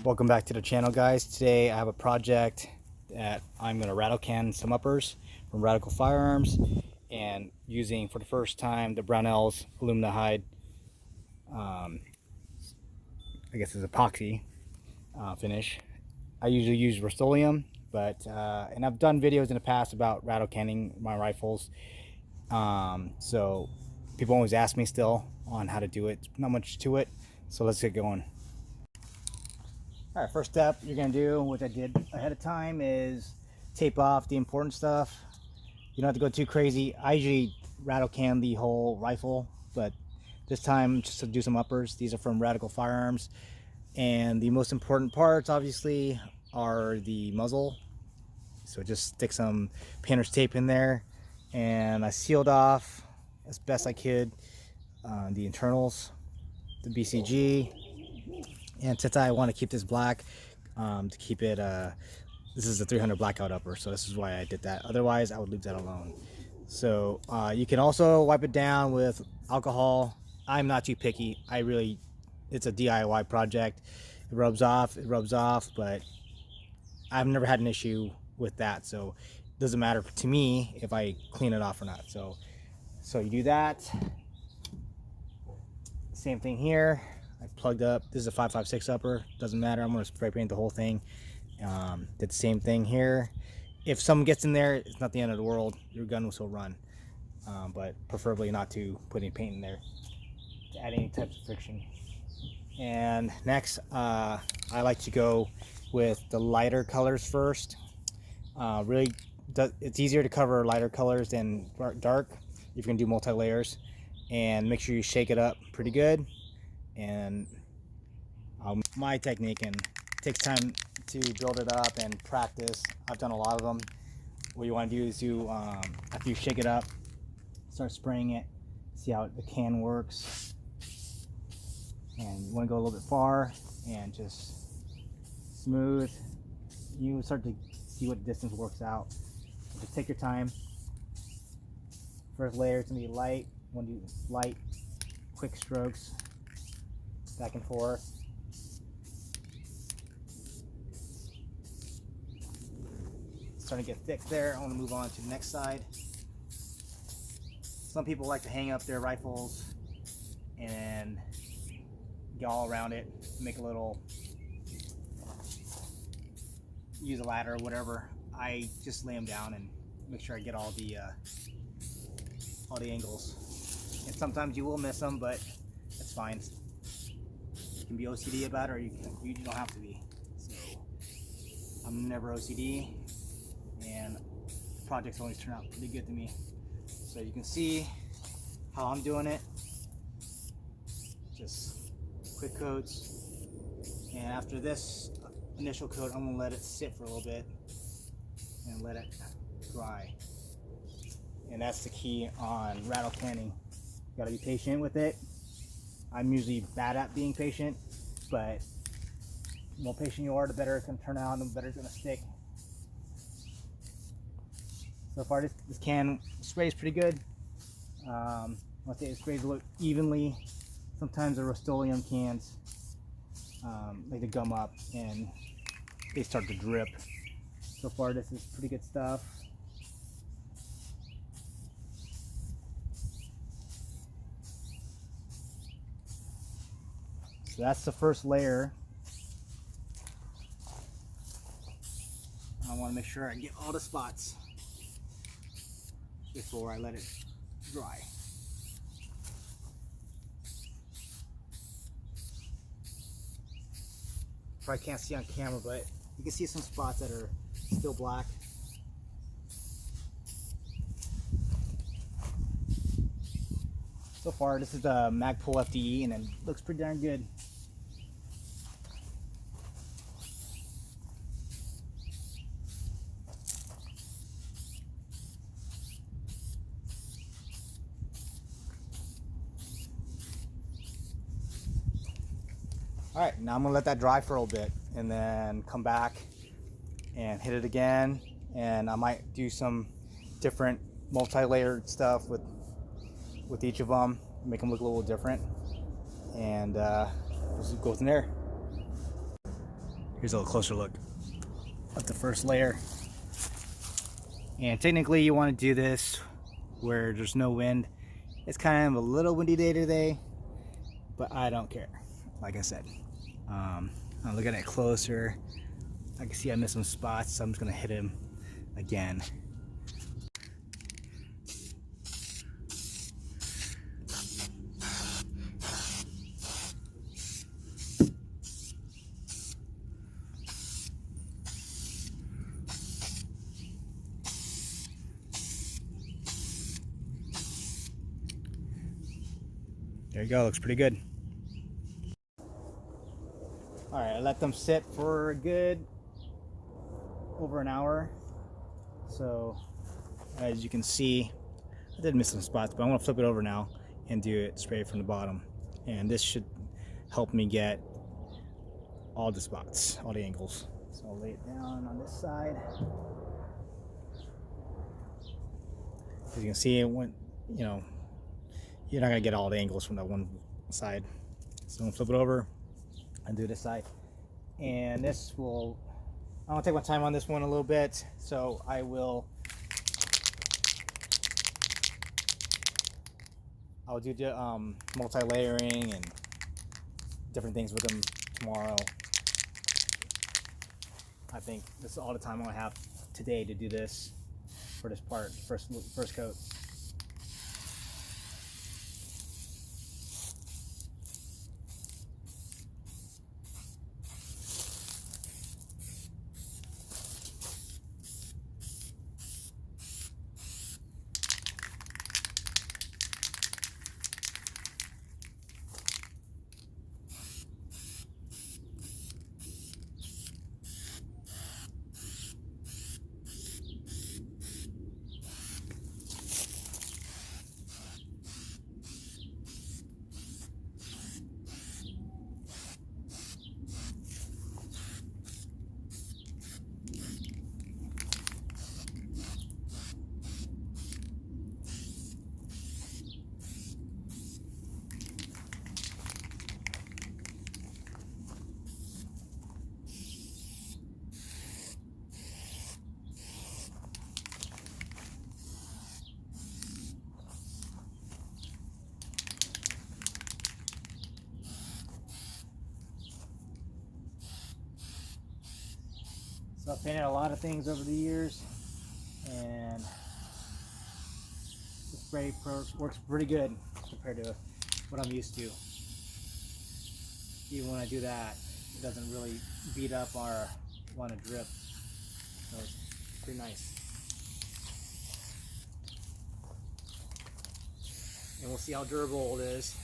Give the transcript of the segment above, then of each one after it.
Welcome back to the channel, guys. Today I have a project that I'm going to rattle can some uppers from Radical Firearms, and using for the first time the Brownell's Aluma-Hyde, I guess it's epoxy finish. I usually use Rust-Oleum, but and I've done videos in the past about rattle canning my rifles, so people always ask me still on how to do it. Not much to it, so let's get going. All right, first step you're gonna do, which I did ahead of time, is tape off the important stuff. You don't have to go too crazy. I usually rattle can the whole rifle, but this time just to do some uppers. These are from Radical Firearms, and the most important parts obviously are the muzzle. So just stick some painter's tape in there, and I sealed off as best I could the internals, the BCG. And since I want to keep this black, to keep it, this is a 300 blackout upper, so this is why I did that. Otherwise, I would leave that alone. So you can also wipe it down with alcohol. I'm not too picky. It's a DIY project. It rubs off, but I've never had an issue with that. So it doesn't matter to me if I clean it off or not. So you do that. Same thing here. I plugged up. This is a 5.56 upper. Doesn't matter. I'm going to spray paint the whole thing. Did the same thing here. If someone gets in there, it's not the end of the world. Your gun will still run, but preferably not to put any paint in there to add any types of friction. And next, I like to go with the lighter colors first. It's easier to cover lighter colors than dark if you're going to do multi-layers. And make sure you shake it up pretty good. And my technique, and it takes time to build it up and practice. I've done a lot of them. What you want to do is after you shake it up, start spraying it, see how the can works. And you want to go a little bit far and just smooth. You start to see what distance works out. Just take your time. First layer is going to be light. You want to do light, quick strokes, back and forth. It's starting to get thick there. I want to move on to the next side. Some people like to hang up their rifles and go all around it, make a little, use a ladder or whatever. I just lay them down and make sure I get all the angles. And sometimes you will miss them, but that's fine. You can be OCD about it, or you don't have to be. So I'm never OCD, and projects always turn out pretty good to me. So you can see how I'm doing it. Just quick coats, and after this initial coat, I'm gonna let it sit for a little bit and let it dry. And that's the key on rattle canning. You gotta be patient with it. I'm usually bad at being patient, but the more patient you are, the better it's gonna turn out, and the better it's gonna stick. So far, this can sprays pretty good. Once it sprays a little evenly. Sometimes the Rust-Oleum cans like to gum up and they start to drip. So far, this is pretty good stuff. So that's the first layer. I want to make sure I get all the spots before I let it dry. Probably can't see on camera, but you can see some spots that are still black. So far, this is the Magpul FDE, and it looks pretty darn good. All right, now I'm gonna let that dry for a little bit and then come back and hit it again. And I might do some different multi-layered stuff with each of them, make them look a little different, and let's go from there. Here's a little closer look at the first layer. And technically you want to do this where there's no wind. It's kind of a little windy day today, but I don't care. Like I said, I'm looking at it closer. I can see I missed some spots, so I'm just gonna hit him again. There you go, looks pretty good. All right, I let them sit for a good over an hour. So as you can see, I did miss some spots, but I'm gonna flip it over now and do it straight from the bottom. And this should help me get all the spots, all the angles. So I'll lay it down on this side. As you can see, it went, you know, you're not gonna get all the angles from that one side. So I'm gonna flip it over and do this side. And this will, I'm gonna take my time on this one a little bit. So I'll do the multi-layering and different things with them tomorrow. I think this is all the time I'm gonna have today to do this for this part, first coat. So I've painted a lot of things over the years, and the spray works pretty good compared to what I'm used to. Even when I do that, it doesn't really beat up or want to drip. So it's pretty nice. And we'll see how durable it is.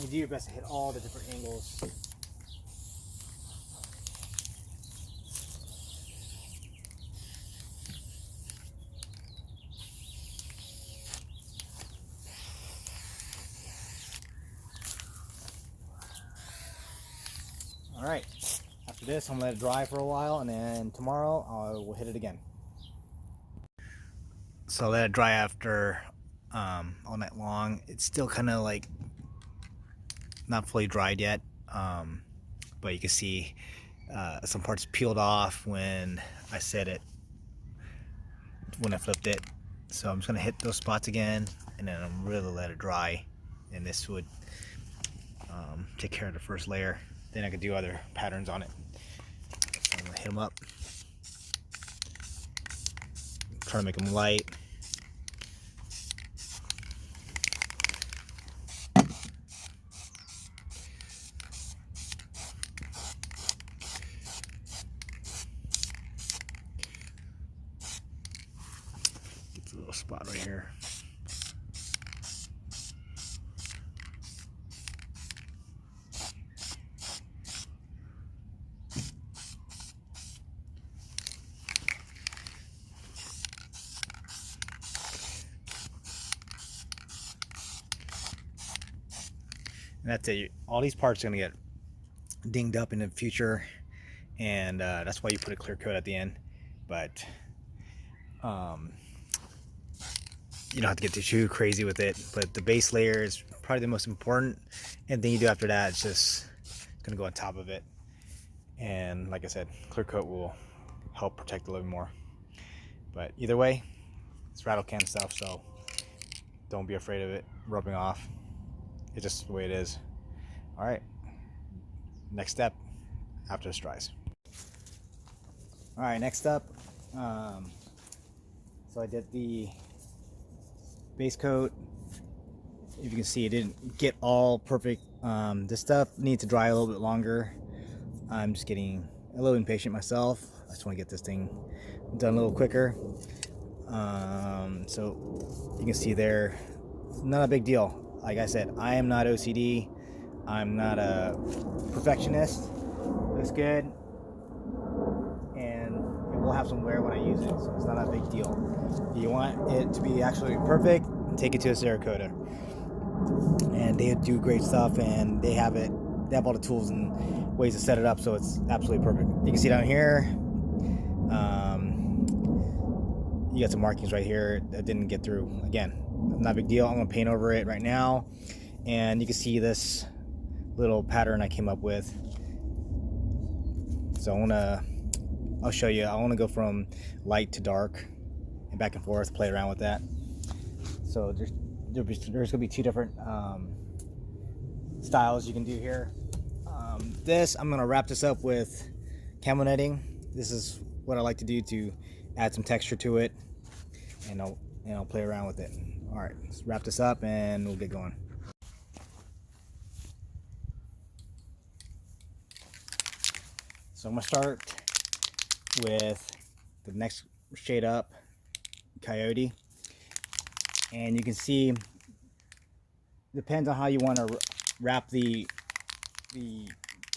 You do your best to hit all the different angles. All right, after this, I'm gonna let it dry for a while, and then tomorrow I will hit it again. So let it dry after all night long. It's still kind of like not fully dried yet, but you can see some parts peeled off when I set it, when I flipped it. So I'm just gonna hit those spots again, and then I'm really let it dry, and this would take care of the first layer. Then I could do other patterns on it. So I'm gonna hit them up, try to make them light. It's a little spot right here. And that's it. All these parts are gonna get dinged up in the future, and that's why you put a clear coat at the end. But you don't have to get too crazy with it. But the base layer is probably the most important, and then you do after that, it's just gonna go on top of it. And like I said, clear coat will help protect a little more. But either way, it's rattle can stuff, so don't be afraid of it rubbing off. It's just the way it is. All right, next step after this dries. All right, next up, so I did the base coat. If you can see, it didn't get all perfect. This stuff needs to dry a little bit longer. I'm just getting a little impatient myself. I just want to get this thing done a little quicker. So you can see there, not a big deal. Like I said, I am not OCD. I'm not a perfectionist. Looks good, and it will have some wear when I use it, so it's not a big deal. You want it to be actually perfect, take it to a Cerakote, and they do great stuff, and they have all the tools and ways to set it up so it's absolutely perfect. You can see down here, you got some markings right here that didn't get through. Again, not a big deal. I'm gonna paint over it right now, and you can see this little pattern I came up with. So I'll show you. I want to go from light to dark and back and forth, play around with that. So there's gonna be two different styles you can do here. I'm gonna wrap this up with camo netting. This is what I like to do to add some texture to it, and I'll play around with it. All right, let's wrap this up and we'll get going. So I'm gonna start with the next shade up, Coyote, and you can see, depends on how you want to wrap the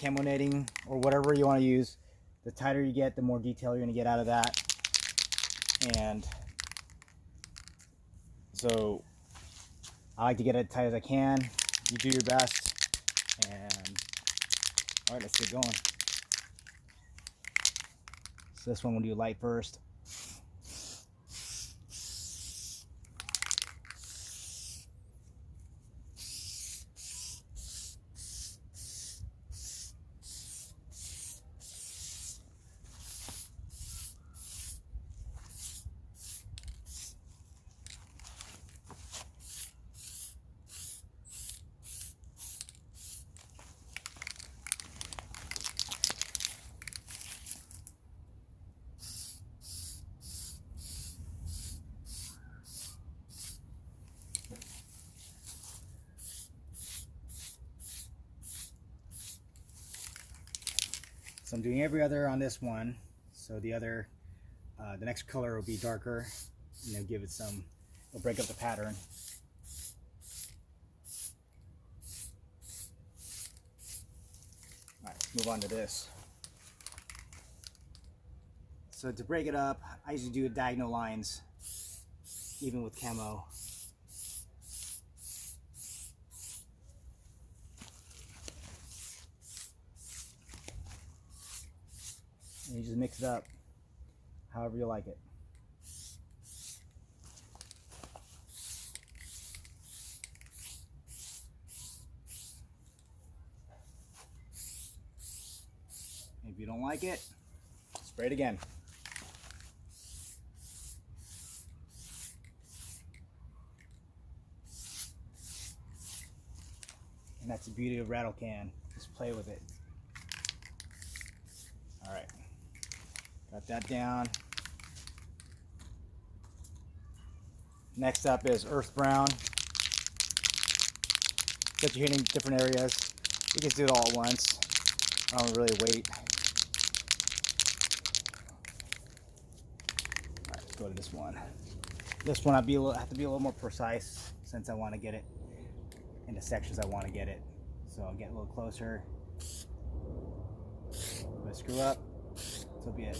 camo netting or whatever you want to use. The tighter you get, the more detail you're gonna get out of that. And so I like to get it as tight as I can. You do your best. And all right, let's get going. So this one we'll do light first. So I'm doing every other on this one. So the next color will be darker. Give it some, it'll break up the pattern. All right, let's move on to this. So to break it up, I usually do diagonal lines, even with camo. And you just mix it up however you like it. If you don't like it, spray it again. And that's the beauty of rattle can. Just play with it. All right. Got that down. Next up is earth brown. That you're hitting different areas. You can do it all at once. I don't really wait. All right, let's go to this one. This one I have to be a little more precise since I want to get it in the sections I want to get it. So I'll get a little closer. If I screw up, so be it.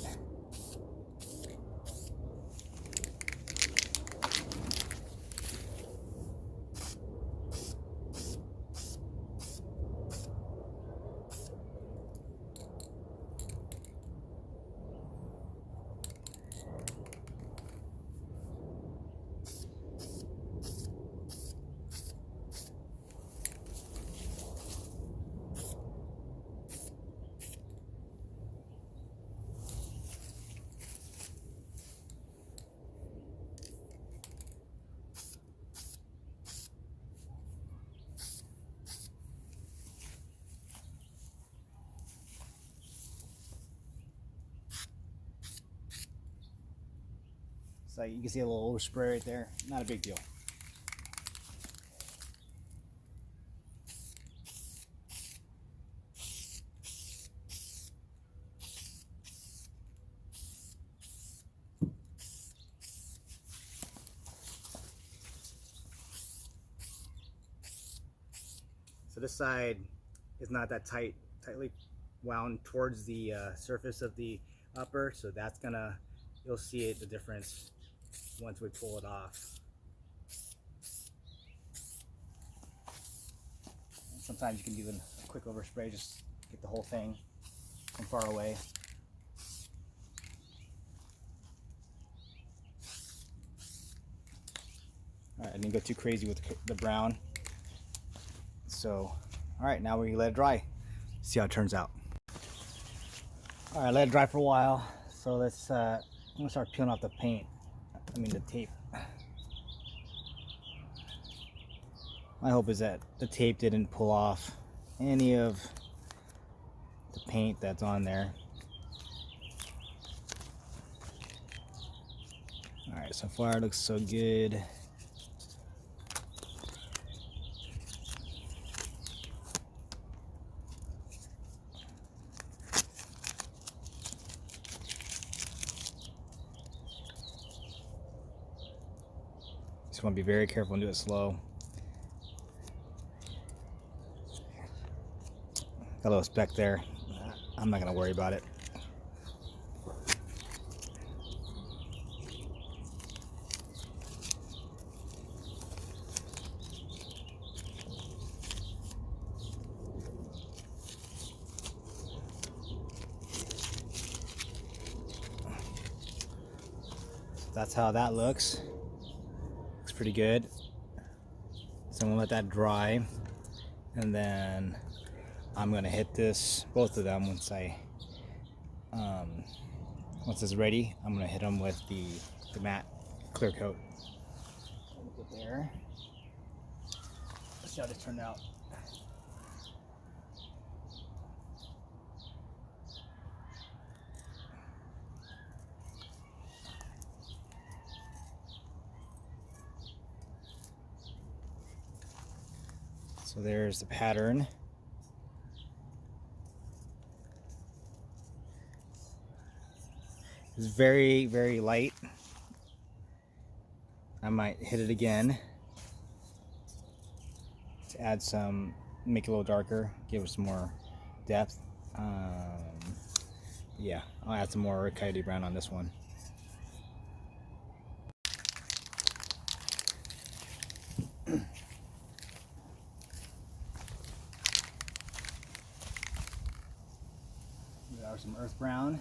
So you can see a little overspray right there. Not a big deal. So this side is not that tightly wound towards the surface of the upper, so that's gonna, you'll see it, the difference once we pull it off. And sometimes you can do a quick overspray, just get the whole thing from far away. Alright, I didn't go too crazy with the brown. So, alright, now we let it dry. See how it turns out. Alright, let it dry for a while. So let's, I'm gonna start peeling off the paint. I mean the tape. My hope is that the tape didn't pull off any of the paint that's on there. Alright, so far it looks so good. Just want to be very careful and do it slow. Got a little speck there. I'm not going to worry about it. That's how that looks. Looks pretty good. So I'm gonna let that dry, and then I'm gonna hit this, both of them, once it's ready. I'm gonna hit them with the matte clear coat. Look at there. Let's see how this turned out. So there's the pattern. It's very, very light. I might hit it again to add some, make it a little darker, give it some more depth. Yeah, I'll add some more coyote brown on this one. There's some earth brown.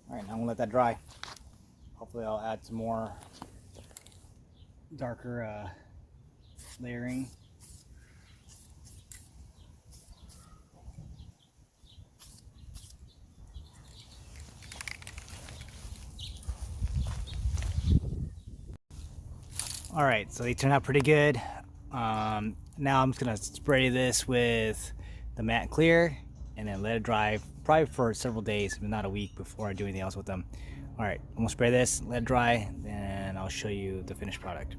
Alright, now I'm gonna let that dry. Hopefully I'll add some more darker layering. Alright, so they turned out pretty good. Now I'm just gonna spray this with the matte clear and then let it dry probably for several days, if not a week, before I do anything else with them. Alright, I'm gonna spray this, let it dry, then I'll show you the finished product.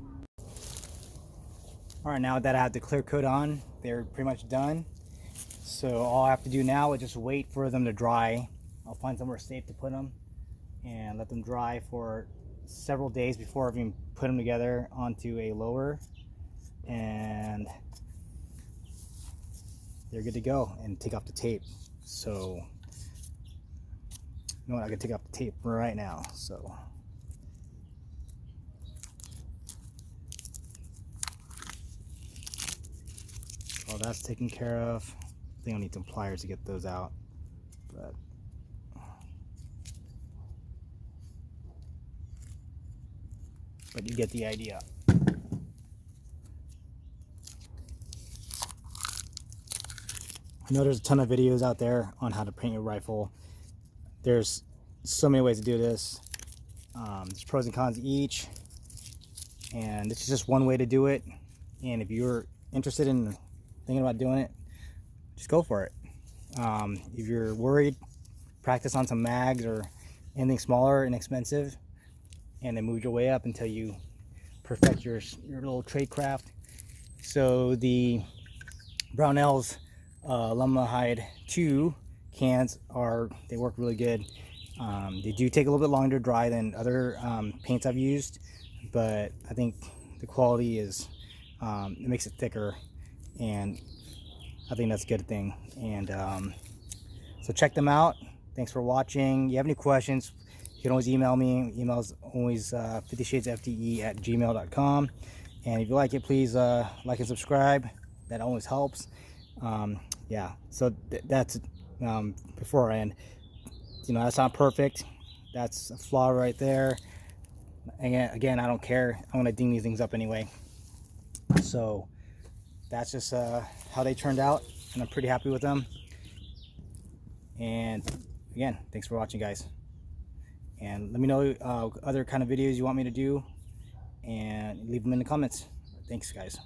Alright, now that I have the clear coat on, they're pretty much done. So all I have to do now is just wait for them to dry. I'll find somewhere safe to put them and let them dry for several days before I even put them together onto a lower. And they're good to go, and take off the tape. So you know what, I can take off the tape right now. So all that's taken care of. I think I'll need some pliers to get those out, but you get the idea. I know there's a ton of videos out there on how to paint your rifle. There's so many ways to do this. There's pros and cons each, and this is just one way to do it. And if you're interested in thinking about doing it, just go for it. If you're worried, practice on some mags or anything smaller and inexpensive, and then move your way up until you perfect your little trade craft. So the Brownell's Aluma-Hyde 2 cans they work really good. They do take a little bit longer to dry than other paints I've used, but I think the quality is it makes it thicker, and I think that's a good thing. And so check them out. Thanks for watching. If you have any questions, you can always email me. Email's always 50shadesfde@gmail.com. And if you like it, please like and subscribe. That always helps. Yeah, so that's before I end. You know, that's not perfect. That's a flaw right there. Again, I don't care. I want to ding these things up anyway. So that's just how they turned out, and I'm pretty happy with them. And again, thanks for watching, guys. And let me know other kind of videos you want me to do, and leave them in the comments. Thanks, guys.